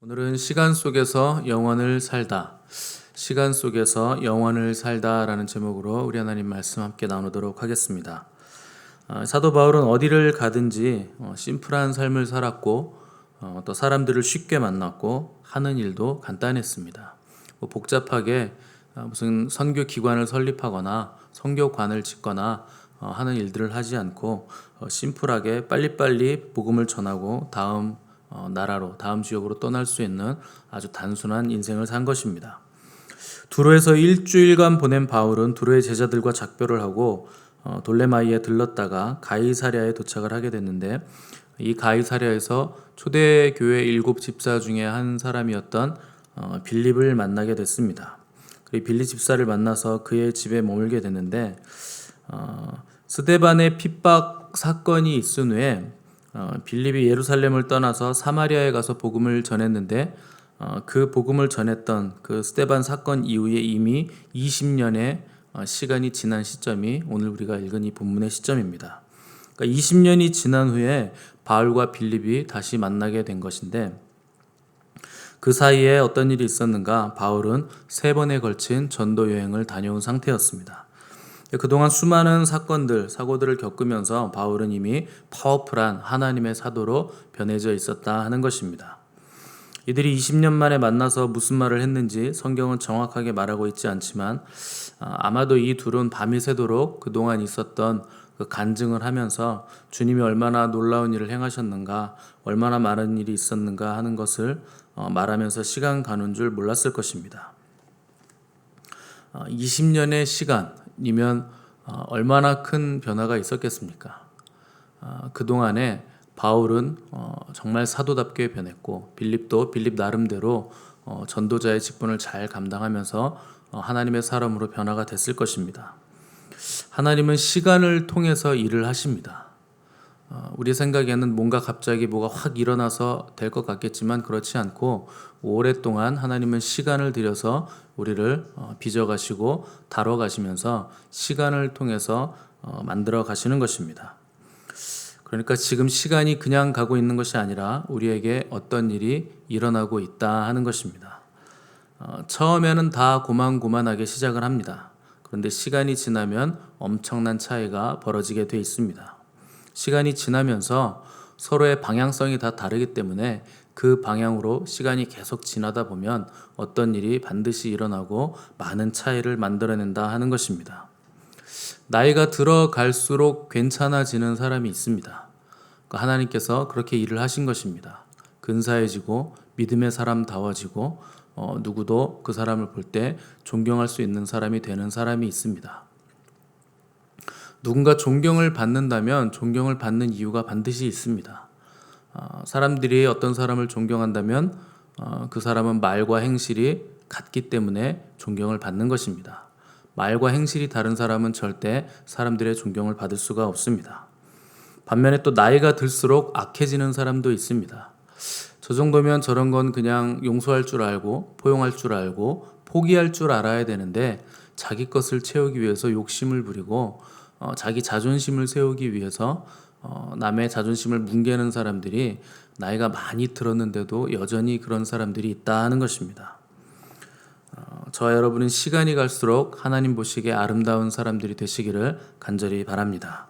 오늘은 시간 속에서 영원을 살다. 시간 속에서 영원을 살다라는 제목으로 우리 하나님 말씀 함께 나누도록 하겠습니다. 사도 바울은 어디를 가든지 심플한 삶을 살았고 또 사람들을 쉽게 만났고 하는 일도 간단했습니다. 복잡하게 무슨 선교 기관을 설립하거나 선교관을 짓거나 하는 일들을 하지 않고 심플하게 빨리빨리 복음을 전하고 다음 나라로 다음 지역으로 떠날 수 있는 아주 단순한 인생을 산 것입니다. 두로에서 일주일간 보낸 바울은 두로의 제자들과 작별을 하고 돌레마이에 들렀다가 가이사랴에 도착을 하게 됐는데, 이 가이사랴에서 초대교회 7 집사 중에 한 사람이었던 빌립을 만나게 됐습니다. 그리고 빌립 집사를 만나서 그의 집에 머물게 됐는데, 스데반의 핍박 사건이 있은 후에 빌립이 예루살렘을 떠나서 사마리아에 가서 복음을 전했는데, 그 복음을 전했던 그 스데반 사건 이후에 이미 20년의 시간이 지난 시점이 오늘 우리가 읽은 이 본문의 시점입니다. 그러니까 20년이 지난 후에 바울과 빌립이 다시 만나게 된 것인데, 그 사이에 어떤 일이 있었는가? 바울은 3번에 걸친 전도 여행을 다녀온 상태였습니다. 그동안 수많은 사고들을 겪으면서 바울은 이미 파워풀한 하나님의 사도로 변해져 있었다 하는 것입니다. 이들이 20년 만에 만나서 무슨 말을 했는지 성경은 정확하게 말하고 있지 않지만, 아마도 이 둘은 밤이 새도록 그동안 있었던 그 간증을 하면서 주님이 얼마나 놀라운 일을 행하셨는가, 얼마나 많은 일이 있었는가 하는 것을 말하면서 시간 가는 줄 몰랐을 것입니다. 20년의 시간이면 얼마나 큰 변화가 있었겠습니까? 그동안에 바울은 정말 사도답게 변했고, 빌립도 빌립 나름대로 전도자의 직분을 잘 감당하면서 하나님의 사람으로 변화가 됐을 것입니다. 하나님은 시간을 통해서 일을 하십니다. 우리 생각에는 뭔가 갑자기 뭐가 확 일어나서 될 것 같겠지만 그렇지 않고, 오랫동안 하나님은 시간을 들여서 우리를 빚어가시고 다뤄가시면서 시간을 통해서 만들어 가시는 것입니다. 그러니까 지금 시간이 그냥 가고 있는 것이 아니라 우리에게 어떤 일이 일어나고 있다 하는 것입니다. 처음에는 다 고만고만하게 시작을 합니다. 그런데 시간이 지나면 엄청난 차이가 벌어지게 돼 있습니다. 시간이 지나면서 서로의 방향성이 다 다르기 때문에 그 방향으로 시간이 계속 지나다 보면 어떤 일이 반드시 일어나고 많은 차이를 만들어낸다 하는 것입니다. 나이가 들어갈수록 괜찮아지는 사람이 있습니다. 하나님께서 그렇게 일을 하신 것입니다. 근사해지고 믿음의 사람다워지고 누구도 그 사람을 볼 때 존경할 수 있는 사람이 되는 사람이 있습니다. 누군가 존경을 받는다면 존경을 받는 이유가 반드시 있습니다. 사람들이 어떤 사람을 존경한다면 그 사람은 말과 행실이 같기 때문에 존경을 받는 것입니다. 말과 행실이 다른 사람은 절대 사람들의 존경을 받을 수가 없습니다. 반면에 또 나이가 들수록 악해지는 사람도 있습니다. 저 정도면 저런 건 그냥 용서할 줄 알고 포용할 줄 알고 포기할 줄 알아야 되는데, 자기 것을 채우기 위해서 욕심을 부리고 자기 자존심을 세우기 위해서 남의 자존심을 뭉개는 사람들이 나이가 많이 들었는데도 여전히 그런 사람들이 있다 하는 것입니다. 저와 여러분은 시간이 갈수록 하나님 보시기에 아름다운 사람들이 되시기를 간절히 바랍니다.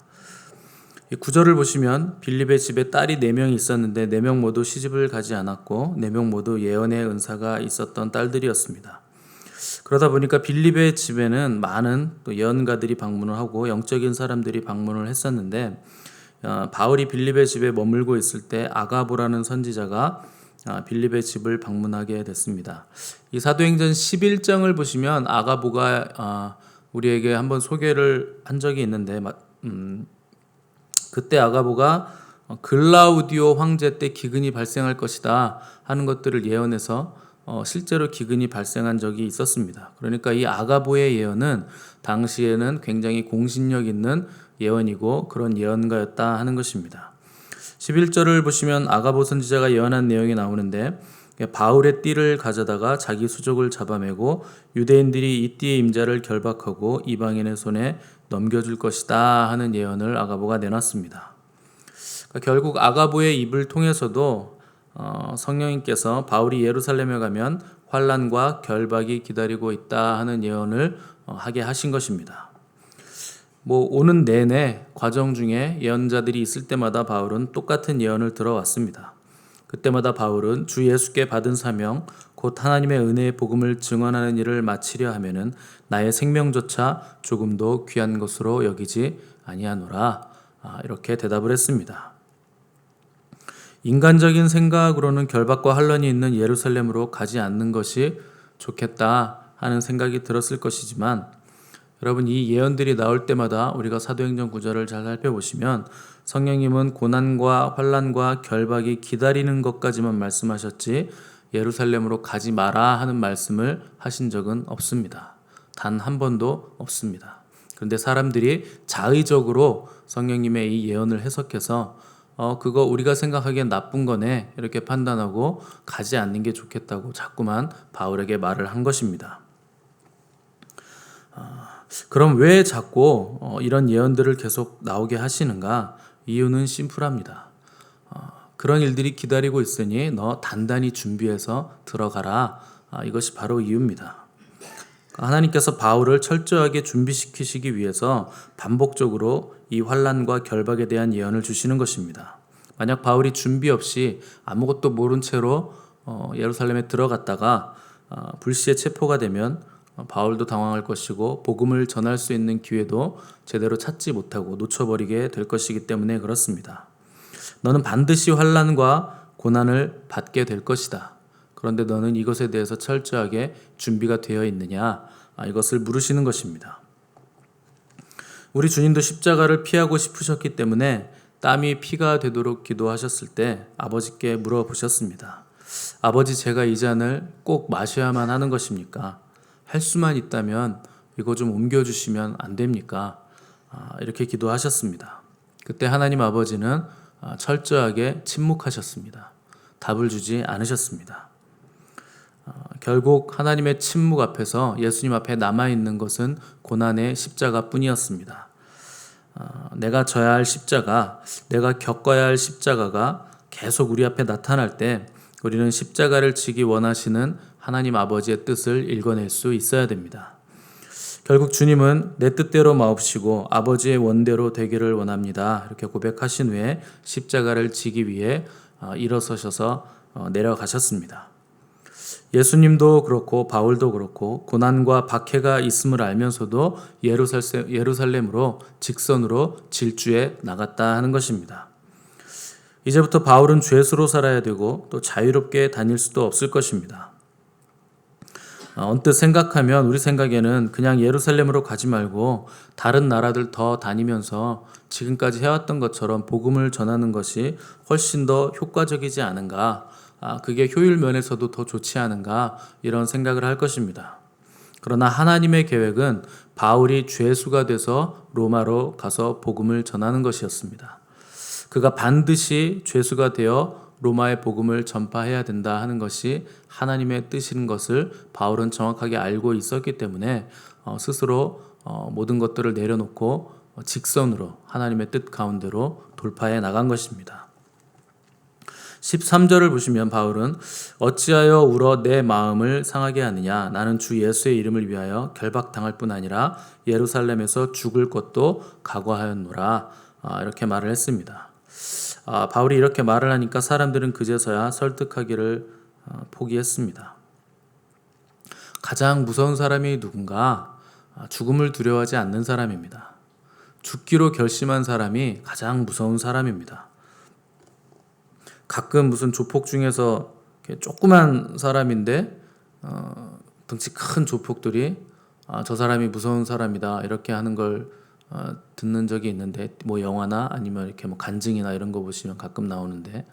이 구절을 보시면 빌립의 집에 딸이 4명이 있었는데 4명 모두 시집을 가지 않았고 4명 모두 예언의 은사가 있었던 딸들이었습니다. 그러다 보니까 빌립의 집에는 많은 또 예언가들이 방문을 하고 영적인 사람들이 방문을 했었는데, 바울이 빌립의 집에 머물고 있을 때 아가보라는 선지자가 빌립의 집을 방문하게 됐습니다. 이 사도행전 11장을 보시면 아가보가 우리에게 한번 소개를 한 적이 있는데, 그때 아가보가 글라우디오 황제 때 기근이 발생할 것이다 하는 것들을 예언해서 실제로 기근이 발생한 적이 있었습니다. 그러니까 이 아가보의 예언은 당시에는 굉장히 공신력 있는 예언이고 그런 예언가였다 하는 것입니다. 11절을 보시면 아가보 선지자가 예언한 내용이 나오는데, 바울의 띠를 가져다가 자기 수족을 잡아매고 유대인들이 이 띠의 임자를 결박하고 이방인의 손에 넘겨줄 것이다 하는 예언을 아가보가 내놨습니다. 그러니까 결국 아가보의 입을 통해서도 성령님께서 바울이 예루살렘에 가면 환난과 결박이 기다리고 있다 하는 예언을 하게 하신 것입니다. 오는 내내 과정 중에 예언자들이 있을 때마다 바울은 똑같은 예언을 들어왔습니다. 그때마다 바울은 주 예수께 받은 사명, 곧 하나님의 은혜의 복음을 증언하는 일을 마치려 하면은 나의 생명조차 조금도 귀한 것으로 여기지 아니하노라. 이렇게 대답을 했습니다. 인간적인 생각으로는 결박과 환난이 있는 예루살렘으로 가지 않는 것이 좋겠다 하는 생각이 들었을 것이지만 여러분, 이 예언들이 나올 때마다 우리가 사도행전 9절을 잘 살펴보시면 성령님은 고난과 환난과 결박이 기다리는 것까지만 말씀하셨지 예루살렘으로 가지 마라 하는 말씀을 하신 적은 없습니다. 단 한 번도 없습니다. 그런데 사람들이 자의적으로 성령님의 이 예언을 해석해서 그거 우리가 생각하기엔 나쁜 거네 이렇게 판단하고 가지 않는 게 좋겠다고 자꾸만 바울에게 말을 한 것입니다. 그럼 왜 자꾸 이런 예언들을 계속 나오게 하시는가? 이유는 심플합니다. 그런 일들이 기다리고 있으니 너 단단히 준비해서 들어가라. 이것이 바로 이유입니다. 하나님께서 바울을 철저하게 준비시키시기 위해서 반복적으로 이 환난과 결박에 대한 예언을 주시는 것입니다. 만약 바울이 준비 없이 아무것도 모른 채로 예루살렘에 들어갔다가 불시에 체포가 되면 바울도 당황할 것이고 복음을 전할 수 있는 기회도 제대로 찾지 못하고 놓쳐버리게 될 것이기 때문에 그렇습니다. 너는 반드시 환난과 고난을 받게 될 것이다. 그런데 너는 이것에 대해서 철저하게 준비가 되어 있느냐? 이것을 물으시는 것입니다. 우리 주님도 십자가를 피하고 싶으셨기 때문에 땀이 피가 되도록 기도하셨을 때 아버지께 물어보셨습니다. 아버지, 제가 이 잔을 꼭 마셔야만 하는 것입니까? 할 수만 있다면 이거 좀 옮겨주시면 안 됩니까? 이렇게 기도하셨습니다. 그때 하나님 아버지는 철저하게 침묵하셨습니다. 답을 주지 않으셨습니다. 결국 하나님의 침묵 앞에서 예수님 앞에 남아있는 것은 고난의 십자가뿐이었습니다. 내가 져야 할 십자가, 내가 겪어야 할 십자가가 계속 우리 앞에 나타날 때 우리는 십자가를 지기 원하시는 하나님 아버지의 뜻을 읽어낼 수 있어야 됩니다. 결국 주님은 내 뜻대로 마옵시고 아버지의 원대로 되기를 원합니다. 이렇게 고백하신 후에 십자가를 지기 위해 일어서셔서 내려가셨습니다. 예수님도 그렇고 바울도 그렇고 고난과 박해가 있음을 알면서도 예루살렘으로 직선으로 질주해 나갔다 하는 것입니다. 이제부터 바울은 죄수로 살아야 되고 또 자유롭게 다닐 수도 없을 것입니다. 언뜻 생각하면 우리 생각에는 그냥 예루살렘으로 가지 말고 다른 나라들 더 다니면서 지금까지 해왔던 것처럼 복음을 전하는 것이 훨씬 더 효과적이지 않은가, 그게 효율 면에서도 더 좋지 않은가 이런 생각을 할 것입니다. 그러나 하나님의 계획은 바울이 죄수가 돼서 로마로 가서 복음을 전하는 것이었습니다. 그가 반드시 죄수가 되어 로마의 복음을 전파해야 된다 하는 것이 하나님의 뜻인 것을 바울은 정확하게 알고 있었기 때문에 스스로 모든 것들을 내려놓고 직선으로 하나님의 뜻 가운데로 돌파해 나간 것입니다. 13절을 보시면 바울은 어찌하여 울어 내 마음을 상하게 하느냐? 나는 주 예수의 이름을 위하여 결박당할 뿐 아니라 예루살렘에서 죽을 것도 각오하였노라. 이렇게 말을 했습니다. 바울이 이렇게 말을 하니까 사람들은 그제서야 설득하기를 포기했습니다. 가장 무서운 사람이 누군가? 죽음을 두려워하지 않는 사람입니다. 죽기로 결심한 사람이 가장 무서운 사람입니다. 가끔 무슨 조폭 중에서 조그만 사람인데 덩치 큰 조폭들이 저 사람이 무서운 사람이다 이렇게 하는 걸 듣는 적이 있는데 영화나 아니면 이렇게 간증이나 이런 거 보시면 가끔 나오는데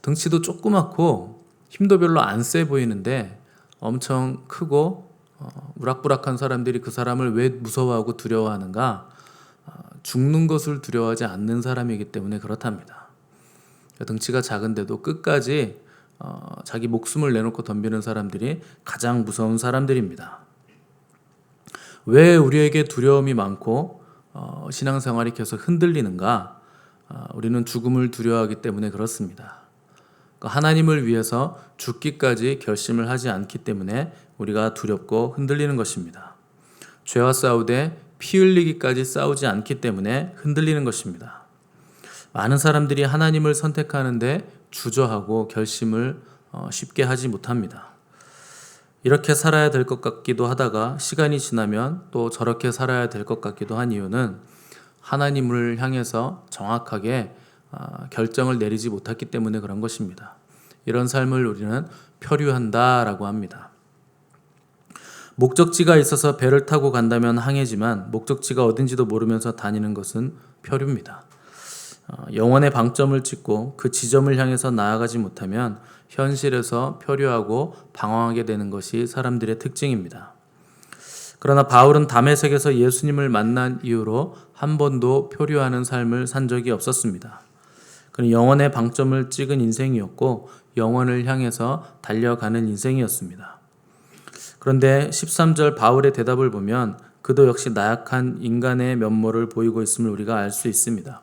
덩치도 조그맣고 힘도 별로 안 세 보이는데 엄청 크고 우락부락한 사람들이 그 사람을 왜 무서워하고 두려워하는가? 죽는 것을 두려워하지 않는 사람이기 때문에 그렇답니다. 덩치가 작은데도 끝까지 자기 목숨을 내놓고 덤비는 사람들이 가장 무서운 사람들입니다. 왜 우리에게 두려움이 많고 신앙생활이 계속 흔들리는가? 우리는 죽음을 두려워하기 때문에 그렇습니다. 하나님을 위해서 죽기까지 결심을 하지 않기 때문에 우리가 두렵고 흔들리는 것입니다. 죄와 싸우되 피 흘리기까지 싸우지 않기 때문에 흔들리는 것입니다. 많은 사람들이 하나님을 선택하는데 주저하고 결심을 쉽게 하지 못합니다. 이렇게 살아야 될 것 같기도 하다가 시간이 지나면 또 저렇게 살아야 될 것 같기도 한 이유는 하나님을 향해서 정확하게 결정을 내리지 못했기 때문에 그런 것입니다. 이런 삶을 우리는 표류한다라고 합니다. 목적지가 있어서 배를 타고 간다면 항해지만 목적지가 어딘지도 모르면서 다니는 것은 표류입니다. 영혼의 방점을 찍고 그 지점을 향해서 나아가지 못하면 현실에서 표류하고 방황하게 되는 것이 사람들의 특징입니다. 그러나 바울은 다메섹에서 예수님을 만난 이후로 한 번도 표류하는 삶을 산 적이 없었습니다. 그는 영혼의 방점을 찍은 인생이었고 영혼을 향해서 달려가는 인생이었습니다. 그런데 13절 바울의 대답을 보면 그도 역시 나약한 인간의 면모를 보이고 있음을 우리가 알 수 있습니다.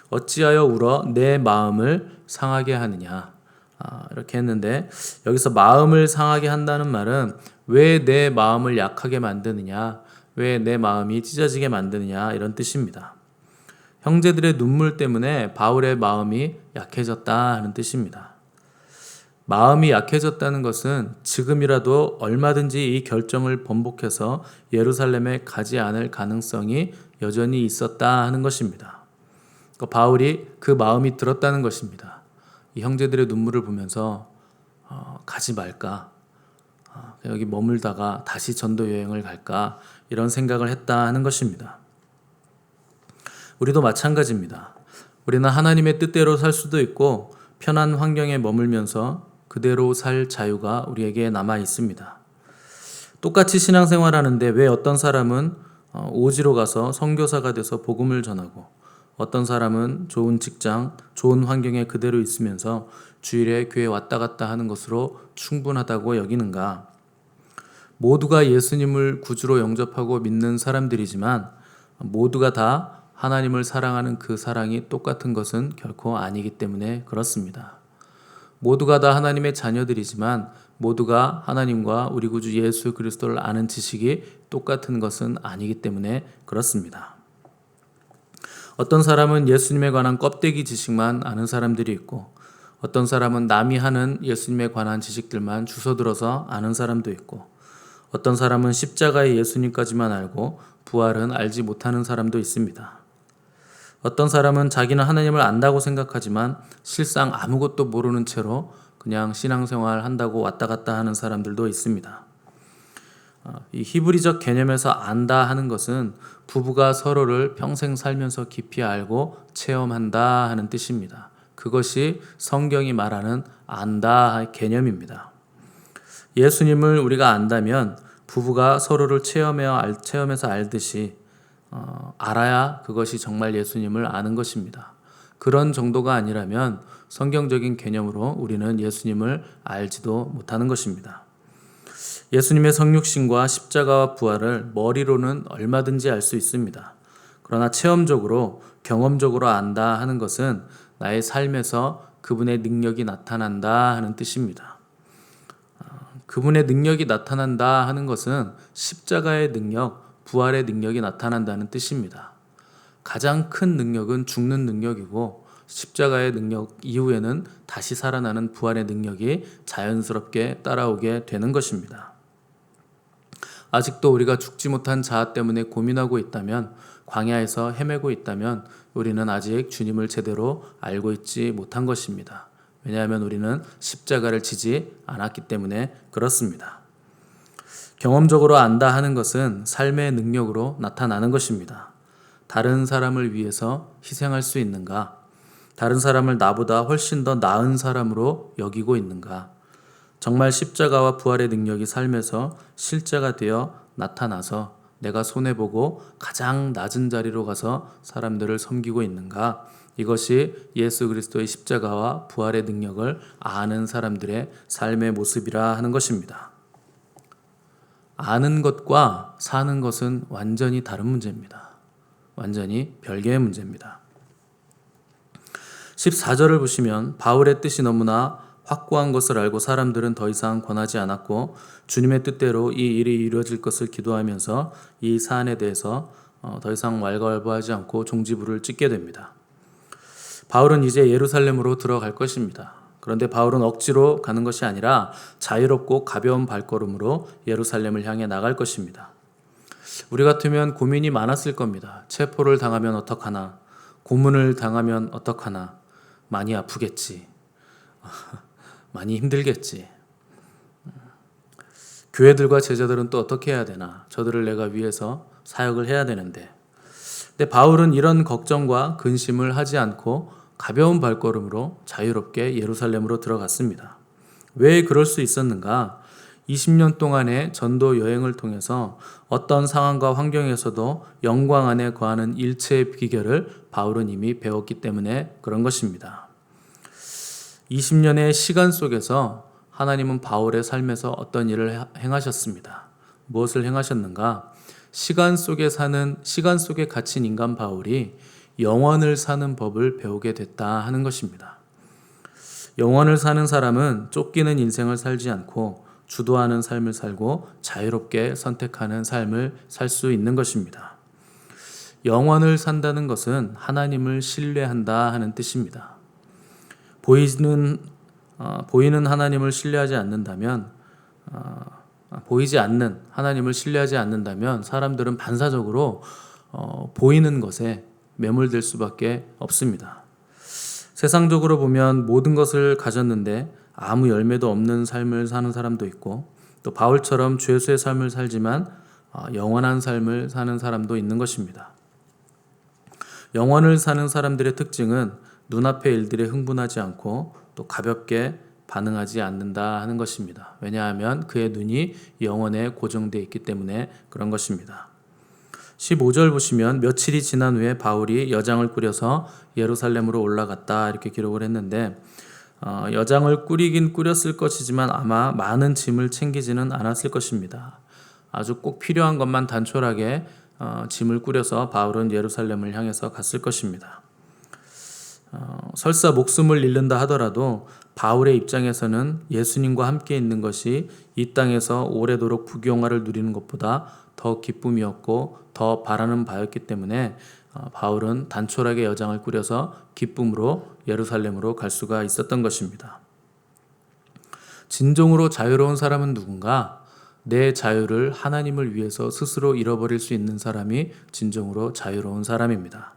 어찌하여 울어 내 마음을 상하게 하느냐, 이렇게 했는데 여기서 마음을 상하게 한다는 말은 왜 내 마음을 약하게 만드느냐, 왜 내 마음이 찢어지게 만드느냐 이런 뜻입니다. 형제들의 눈물 때문에 바울의 마음이 약해졌다 하는 뜻입니다. 마음이 약해졌다는 것은 지금이라도 얼마든지 이 결정을 번복해서 예루살렘에 가지 않을 가능성이 여전히 있었다 하는 것입니다. 바울이 그 마음이 들었다는 것입니다. 이 형제들의 눈물을 보면서 가지 말까, 여기 머물다가 다시 전도 여행을 갈까 이런 생각을 했다 하는 것입니다. 우리도 마찬가지입니다. 우리는 하나님의 뜻대로 살 수도 있고 편한 환경에 머물면서 그대로 살 자유가 우리에게 남아 있습니다. 똑같이 신앙생활하는데 왜 어떤 사람은 오지로 가서 선교사가 돼서 복음을 전하고 어떤 사람은 좋은 직장, 좋은 환경에 그대로 있으면서 주일에 교회 왔다 갔다 하는 것으로 충분하다고 여기는가? 모두가 예수님을 구주로 영접하고 믿는 사람들이지만 모두가 다 하나님을 사랑하는 그 사랑이 똑같은 것은 결코 아니기 때문에 그렇습니다. 모두가 다 하나님의 자녀들이지만 모두가 하나님과 우리 구주 예수 그리스도를 아는 지식이 똑같은 것은 아니기 때문에 그렇습니다. 어떤 사람은 예수님에 관한 껍데기 지식만 아는 사람들이 있고 어떤 사람은 남이 하는 예수님에 관한 지식들만 주워들어서 아는 사람도 있고 어떤 사람은 십자가의 예수님까지만 알고 부활은 알지 못하는 사람도 있습니다. 어떤 사람은 자기는 하나님을 안다고 생각하지만 실상 아무것도 모르는 채로 그냥 신앙생활 한다고 왔다 갔다 하는 사람들도 있습니다. 이 히브리적 개념에서 안다 하는 것은 부부가 서로를 평생 살면서 깊이 알고 체험한다 하는 뜻입니다. 그것이 성경이 말하는 안다 개념입니다. 예수님을 우리가 안다면 부부가 서로를 체험해서 알듯이 알아야 그것이 정말 예수님을 아는 것입니다. 그런 정도가 아니라면 성경적인 개념으로 우리는 예수님을 알지도 못하는 것입니다. 예수님의 성육신과 십자가와 부활을 머리로는 얼마든지 알 수 있습니다. 그러나 체험적으로, 경험적으로 안다 하는 것은 나의 삶에서 그분의 능력이 나타난다 하는 뜻입니다. 그분의 능력이 나타난다 하는 것은 십자가의 능력, 부활의 능력이 나타난다는 뜻입니다. 가장 큰 능력은 죽는 능력이고 십자가의 능력 이후에는 다시 살아나는 부활의 능력이 자연스럽게 따라오게 되는 것입니다. 아직도 우리가 죽지 못한 자아 때문에 고민하고 있다면, 광야에서 헤매고 있다면 우리는 아직 주님을 제대로 알고 있지 못한 것입니다. 왜냐하면 우리는 십자가를 지지 않았기 때문에 그렇습니다. 경험적으로 안다 하는 것은 삶의 능력으로 나타나는 것입니다. 다른 사람을 위해서 희생할 수 있는가? 다른 사람을 나보다 훨씬 더 나은 사람으로 여기고 있는가? 정말 십자가와 부활의 능력이 삶에서 실제가 되어 나타나서 내가 손해보고 가장 낮은 자리로 가서 사람들을 섬기고 있는가? 이것이 예수 그리스도의 십자가와 부활의 능력을 아는 사람들의 삶의 모습이라 하는 것입니다. 아는 것과 사는 것은 완전히 다른 문제입니다. 완전히 별개의 문제입니다. 14절을 보시면 바울의 뜻이 너무나 확고한 것을 알고 사람들은 더 이상 권하지 않았고 주님의 뜻대로 이 일이 이루어질 것을 기도하면서 이 사안에 대해서 더 이상 왈가왈부하지 않고 종지부를 찍게 됩니다. 바울은 이제 예루살렘으로 들어갈 것입니다. 그런데 바울은 억지로 가는 것이 아니라 자유롭고 가벼운 발걸음으로 예루살렘을 향해 나갈 것입니다. 우리 같으면 고민이 많았을 겁니다. 체포를 당하면 어떡하나, 고문을 당하면 어떡하나, 많이 아프겠지, 많이 힘들겠지. 교회들과 제자들은 또 어떻게 해야 되나, 저들을 내가 위해서 사역을 해야 되는데. 근데 바울은 이런 걱정과 근심을 하지 않고 가벼운 발걸음으로 자유롭게 예루살렘으로 들어갔습니다. 왜 그럴 수 있었는가? 20년 동안의 전도 여행을 통해서 어떤 상황과 환경에서도 영광 안에 거하는 일체의 비결을 바울은 이미 배웠기 때문에 그런 것입니다. 20년의 시간 속에서 하나님은 바울의 삶에서 어떤 일을 행하셨습니다. 무엇을 행하셨는가? 시간 속에 갇힌 인간 바울이 영원을 사는 법을 배우게 됐다 하는 것입니다. 영원을 사는 사람은 쫓기는 인생을 살지 않고 주도하는 삶을 살고 자유롭게 선택하는 삶을 살 수 있는 것입니다. 영원을 산다는 것은 하나님을 신뢰한다 하는 뜻입니다. 보이는 하나님을 신뢰하지 않는다면, 보이지 않는 하나님을 신뢰하지 않는다면 사람들은 반사적으로 보이는 것에 매몰될 수밖에 없습니다. 세상적으로 보면 모든 것을 가졌는데 아무 열매도 없는 삶을 사는 사람도 있고, 또 바울처럼 죄수의 삶을 살지만 영원한 삶을 사는 사람도 있는 것입니다. 영원을 사는 사람들의 특징은 눈앞의 일들에 흥분하지 않고 또 가볍게 반응하지 않는다 하는 것입니다. 왜냐하면 그의 눈이 영원에 고정되어 있기 때문에 그런 것입니다. 15절 보시면 며칠이 지난 후에 바울이 여장을 꾸려서 예루살렘으로 올라갔다 이렇게 기록을 했는데, 여장을 꾸리긴 꾸렸을 것이지만 아마 많은 짐을 챙기지는 않았을 것입니다. 아주 꼭 필요한 것만 단촐하게 짐을 꾸려서 바울은 예루살렘을 향해서 갔을 것입니다. 설사 목숨을 잃는다 하더라도 바울의 입장에서는 예수님과 함께 있는 것이 이 땅에서 오래도록 부귀영화를 누리는 것보다 더 기쁨이었고 더 바라는 바였기 때문에 바울은 단촐하게 여장을 꾸려서 기쁨으로 예루살렘으로 갈 수가 있었던 것입니다. 진정으로 자유로운 사람은 누군가? 내 자유를 하나님을 위해서 스스로 잃어버릴 수 있는 사람이 진정으로 자유로운 사람입니다.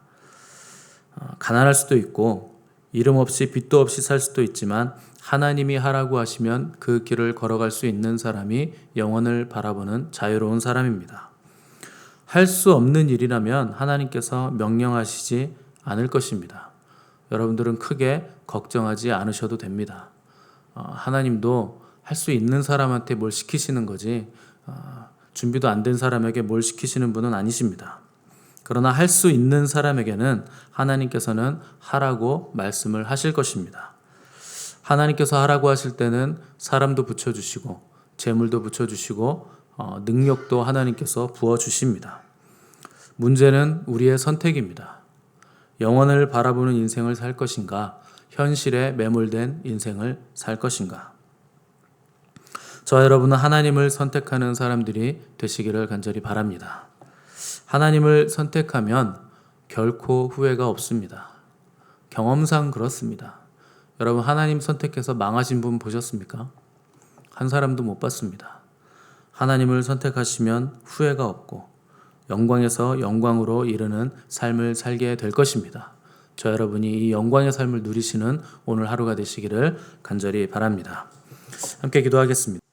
가난할 수도 있고 이름 없이 빚도 없이 살 수도 있지만 하나님이 하라고 하시면 그 길을 걸어갈 수 있는 사람이 영원을 바라보는 자유로운 사람입니다. 할 수 없는 일이라면 하나님께서 명령하시지 않을 것입니다. 여러분들은 크게 걱정하지 않으셔도 됩니다. 하나님도 할 수 있는 사람한테 뭘 시키시는 거지 준비도 안 된 사람에게 뭘 시키시는 분은 아니십니다. 그러나 할 수 있는 사람에게는 하나님께서는 하라고 말씀을 하실 것입니다. 하나님께서 하라고 하실 때는 사람도 붙여주시고 재물도 붙여주시고 능력도 하나님께서 부어주십니다. 문제는 우리의 선택입니다. 영원을 바라보는 인생을 살 것인가, 현실에 매몰된 인생을 살 것인가. 저와 여러분은 하나님을 선택하는 사람들이 되시기를 간절히 바랍니다. 하나님을 선택하면 결코 후회가 없습니다. 경험상 그렇습니다. 여러분 하나님 선택해서 망하신 분 보셨습니까? 한 사람도 못 봤습니다. 하나님을 선택하시면 후회가 없고 영광에서 영광으로 이르는 삶을 살게 될 것입니다. 저 여러분이 이 영광의 삶을 누리시는 오늘 하루가 되시기를 간절히 바랍니다. 함께 기도하겠습니다.